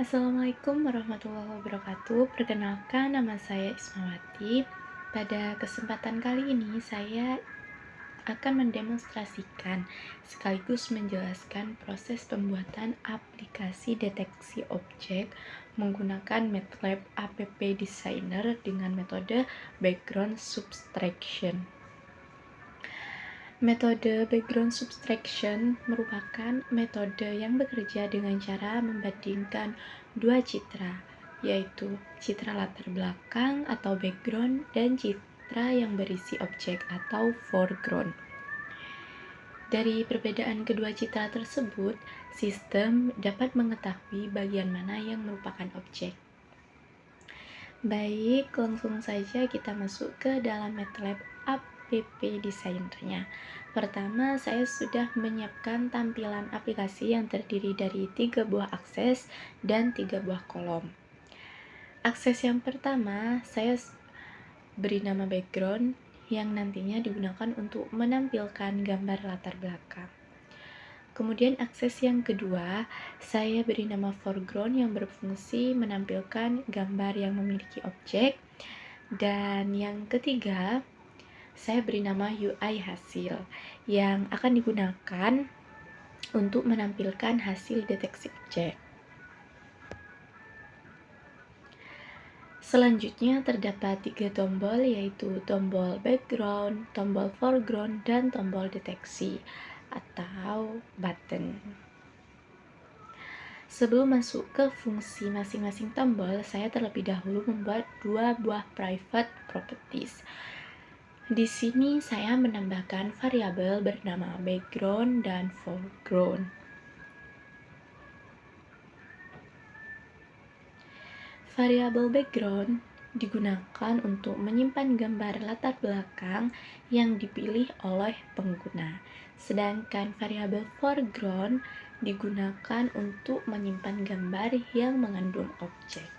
Assalamualaikum warahmatullahi wabarakatuh. Perkenalkan, nama saya Ismawati. Pada kesempatan kali ini, saya akan mendemonstrasikan sekaligus menjelaskan proses pembuatan aplikasi deteksi objek menggunakan MATLAB App Designer dengan metode background subtraction. Metode background subtraction merupakan metode yang bekerja dengan cara membandingkan dua citra, yaitu citra latar belakang atau background dan citra yang berisi objek atau foreground. Dari perbedaan kedua citra tersebut, sistem dapat mengetahui bagian mana yang merupakan objek. Baik, langsung saja kita masuk ke dalam MATLAB App Designer-nya. Pertama, saya sudah menyiapkan tampilan aplikasi yang terdiri dari 3 buah akses dan 3 buah kolom. Akses yang pertama, saya beri nama background yang nantinya digunakan untuk menampilkan gambar latar belakang. Kemudian akses yang kedua, saya beri nama foreground yang berfungsi menampilkan gambar yang memiliki objek. Dan yang ketiga, saya beri nama UI hasil yang akan digunakan untuk menampilkan hasil deteksi objek. Selanjutnya terdapat 3 tombol, yaitu tombol background, tombol foreground, dan tombol deteksi atau button. Sebelum masuk ke fungsi masing-masing tombol, saya terlebih dahulu membuat 2 buah private properties. Di sini saya menambahkan variabel bernama background dan foreground. Variabel background digunakan untuk menyimpan gambar latar belakang yang dipilih oleh pengguna, sedangkan variabel foreground digunakan untuk menyimpan gambar yang mengandung objek.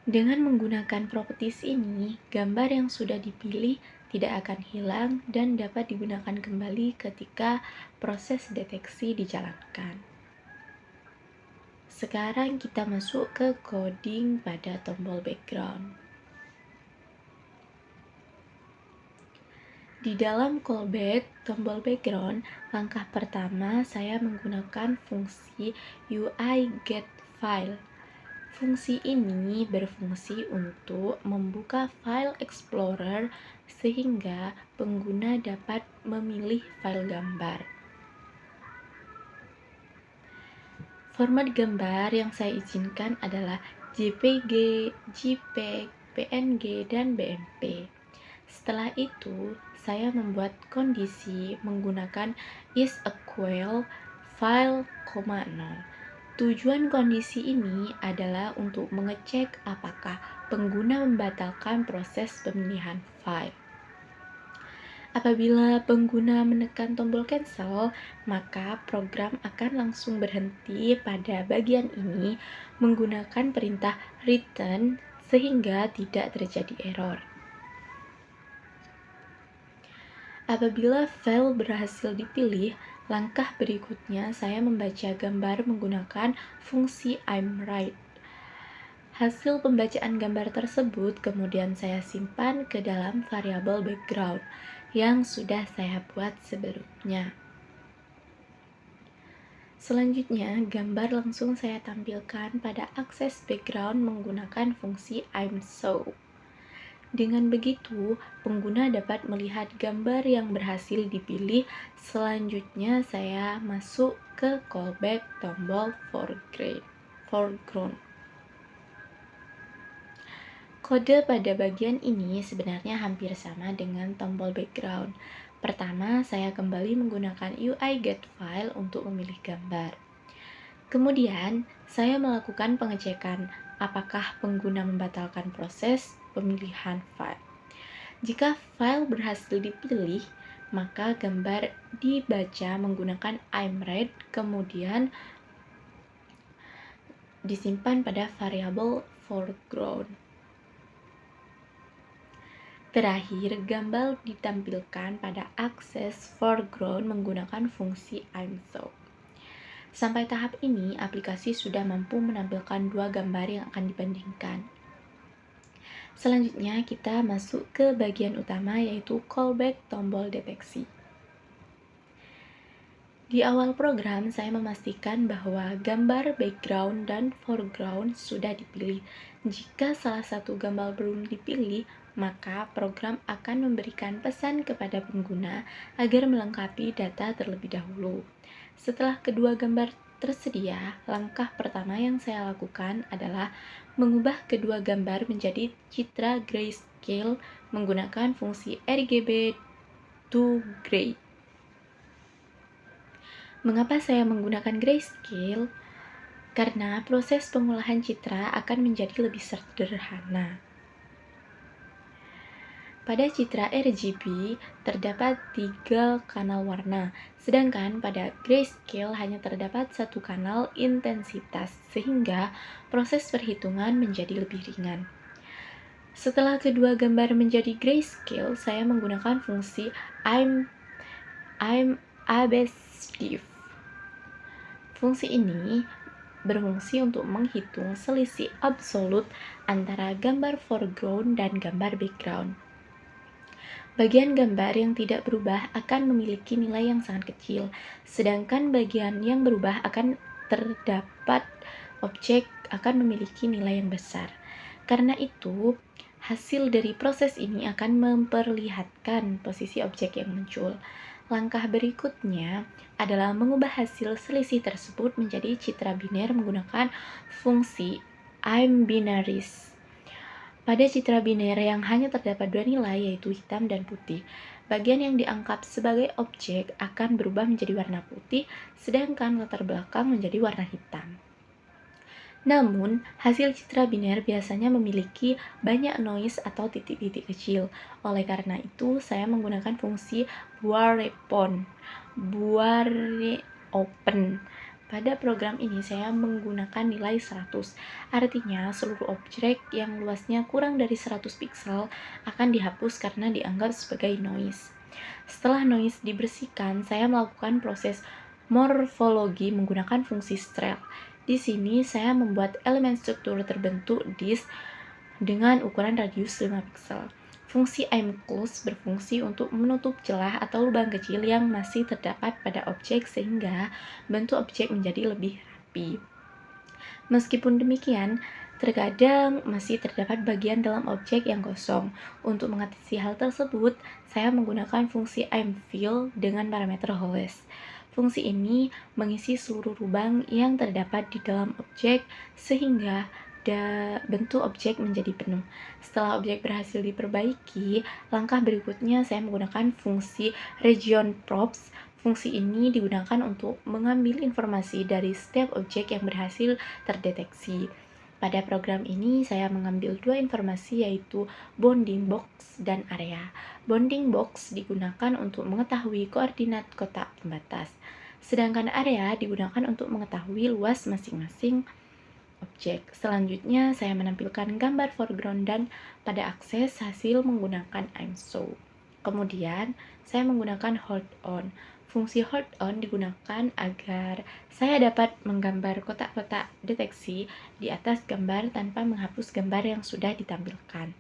Dengan menggunakan properties ini, gambar yang sudah dipilih tidak akan hilang dan dapat digunakan kembali ketika proses deteksi dijalankan. Sekarang kita masuk ke coding pada tombol background. Di dalam callback tombol background, langkah pertama saya menggunakan fungsi UI get file. Fungsi ini berfungsi untuk membuka file Explorer sehingga pengguna dapat memilih file gambar. Format gambar yang saya izinkan adalah JPG, JPEG, PNG, dan BMP. Setelah itu, saya membuat kondisi menggunakan is equal file, 0. Tujuan kondisi ini adalah untuk mengecek apakah pengguna membatalkan proses pemilihan file. Apabila pengguna menekan tombol cancel, maka program akan langsung berhenti pada bagian ini menggunakan perintah return sehingga tidak terjadi error. Apabila file berhasil dipilih, langkah berikutnya saya membaca gambar menggunakan fungsi imWrite. Hasil pembacaan gambar tersebut kemudian saya simpan ke dalam variabel background yang sudah saya buat sebelumnya. Selanjutnya, gambar langsung saya tampilkan pada akses background menggunakan fungsi imShow. Dengan begitu, pengguna dapat melihat gambar yang berhasil dipilih. Selanjutnya, saya masuk ke callback tombol foreground. Kode pada bagian ini sebenarnya hampir sama dengan tombol background. Pertama, saya kembali menggunakan UI get file untuk memilih gambar. Kemudian, saya melakukan pengecekan apakah pengguna membatalkan proses pemilihan file. Jika file berhasil dipilih, maka gambar dibaca menggunakan imRead, kemudian disimpan pada variabel foreground. Terakhir, gambar ditampilkan pada akses foreground menggunakan fungsi imShow. Sampai tahap ini, aplikasi sudah mampu menampilkan dua gambar yang akan dibandingkan. Selanjutnya, kita masuk ke bagian utama, yaitu callback tombol deteksi. Di awal program, saya memastikan bahwa gambar background dan foreground sudah dipilih. Jika salah satu gambar belum dipilih, maka program akan memberikan pesan kepada pengguna agar melengkapi data terlebih dahulu. Setelah kedua gambar tersedia, langkah pertama yang saya lakukan adalah mengubah kedua gambar menjadi citra grayscale menggunakan fungsi RGB to gray. Mengapa saya menggunakan grayscale? Karena proses pengolahan citra akan menjadi lebih sederhana. Pada citra RGB terdapat 3 kanal warna, sedangkan pada grayscale hanya terdapat 1 kanal intensitas, sehingga proses perhitungan menjadi lebih ringan. Setelah kedua gambar menjadi grayscale, saya menggunakan fungsi I'm abassive. Fungsi ini berfungsi untuk menghitung selisih absolut antara gambar foreground dan gambar background. Bagian gambar yang tidak berubah akan memiliki nilai yang sangat kecil, sedangkan bagian yang berubah akan terdapat objek akan memiliki nilai yang besar. Karena itu, hasil dari proses ini akan memperlihatkan posisi objek yang muncul. Langkah berikutnya adalah mengubah hasil selisih tersebut menjadi citra biner menggunakan fungsi IMBinaries. Pada citra biner yang hanya terdapat dua nilai, yaitu hitam dan putih, bagian yang dianggap sebagai objek akan berubah menjadi warna putih, sedangkan latar belakang menjadi warna hitam. Namun, hasil citra biner biasanya memiliki banyak noise atau titik-titik kecil. Oleh karena itu, saya menggunakan fungsi Boireopen. Pada program ini, saya menggunakan nilai 100. Artinya, seluruh objek yang luasnya kurang dari 100 piksel akan dihapus karena dianggap sebagai noise. Setelah noise dibersihkan, saya melakukan proses morfologi menggunakan fungsi strel. Di sini, saya membuat elemen struktur terbentuk disk dengan ukuran radius 5 piksel. Fungsi IMClose berfungsi untuk menutup celah atau lubang kecil yang masih terdapat pada objek sehingga bentuk objek menjadi lebih rapi. Meskipun demikian, terkadang masih terdapat bagian dalam objek yang kosong. Untuk mengatasi hal tersebut, saya menggunakan fungsi IMFill dengan parameter holess. Fungsi ini mengisi seluruh lubang yang terdapat di dalam objek sehingga bentuk objek menjadi penuh. Setelah objek berhasil diperbaiki, langkah berikutnya saya menggunakan fungsi region props. Fungsi ini digunakan untuk mengambil informasi dari setiap objek yang berhasil terdeteksi. Pada program ini, saya mengambil dua informasi, yaitu bounding box dan area. Bounding box digunakan untuk mengetahui koordinat kotak pembatas, sedangkan area digunakan untuk mengetahui luas masing-masing objek. Selanjutnya, saya menampilkan gambar foreground dan pada akses hasil menggunakan IMShow. Kemudian, saya menggunakan hold on. Fungsi hold on digunakan agar saya dapat menggambar kotak-kotak deteksi di atas gambar tanpa menghapus gambar yang sudah ditampilkan.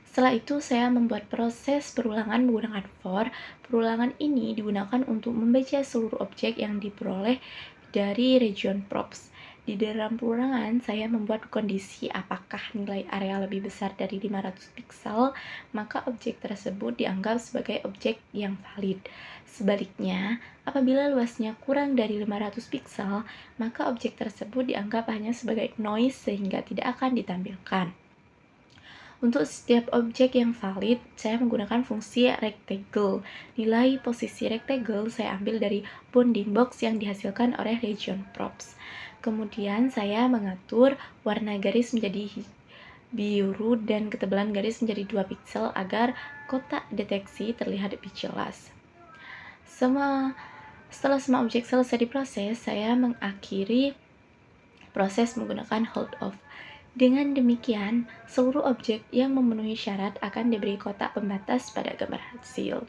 Setelah itu, saya membuat proses perulangan menggunakan for. Perulangan ini digunakan untuk membaca seluruh objek yang diperoleh dari region props. Di dalam perulangan, saya membuat kondisi apakah nilai area lebih besar dari 500 piksel, maka objek tersebut dianggap sebagai objek yang valid. Sebaliknya, apabila luasnya kurang dari 500 piksel, maka objek tersebut dianggap hanya sebagai noise sehingga tidak akan ditampilkan. Untuk setiap objek yang valid, saya menggunakan fungsi rectangle. Nilai posisi rectangle saya ambil dari bounding box yang dihasilkan oleh region props. Kemudian saya mengatur warna garis menjadi biru dan ketebalan garis menjadi 2 piksel agar kotak deteksi terlihat lebih jelas. Setelah semua objek selesai diproses, saya mengakhiri proses menggunakan hold off. Dengan demikian, seluruh objek yang memenuhi syarat akan diberi kotak pembatas pada gambar hasil.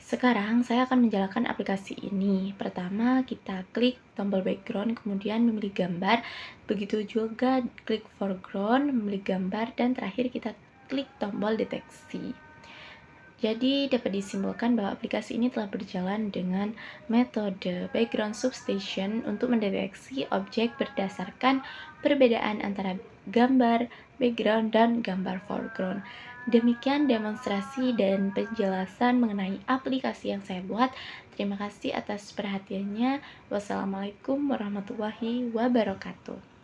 Sekarang saya akan menjalankan aplikasi ini. Pertama, kita klik tombol background, kemudian memilih gambar. Begitu juga klik foreground, memilih gambar, dan terakhir kita klik tombol deteksi. Jadi dapat disimpulkan bahwa aplikasi ini telah berjalan dengan metode background substitution untuk mendeteksi objek berdasarkan perbedaan antara gambar background dan gambar foreground. Demikian demonstrasi dan penjelasan mengenai aplikasi yang saya buat. Terima kasih atas perhatiannya. Wassalamualaikum warahmatullahi wabarakatuh.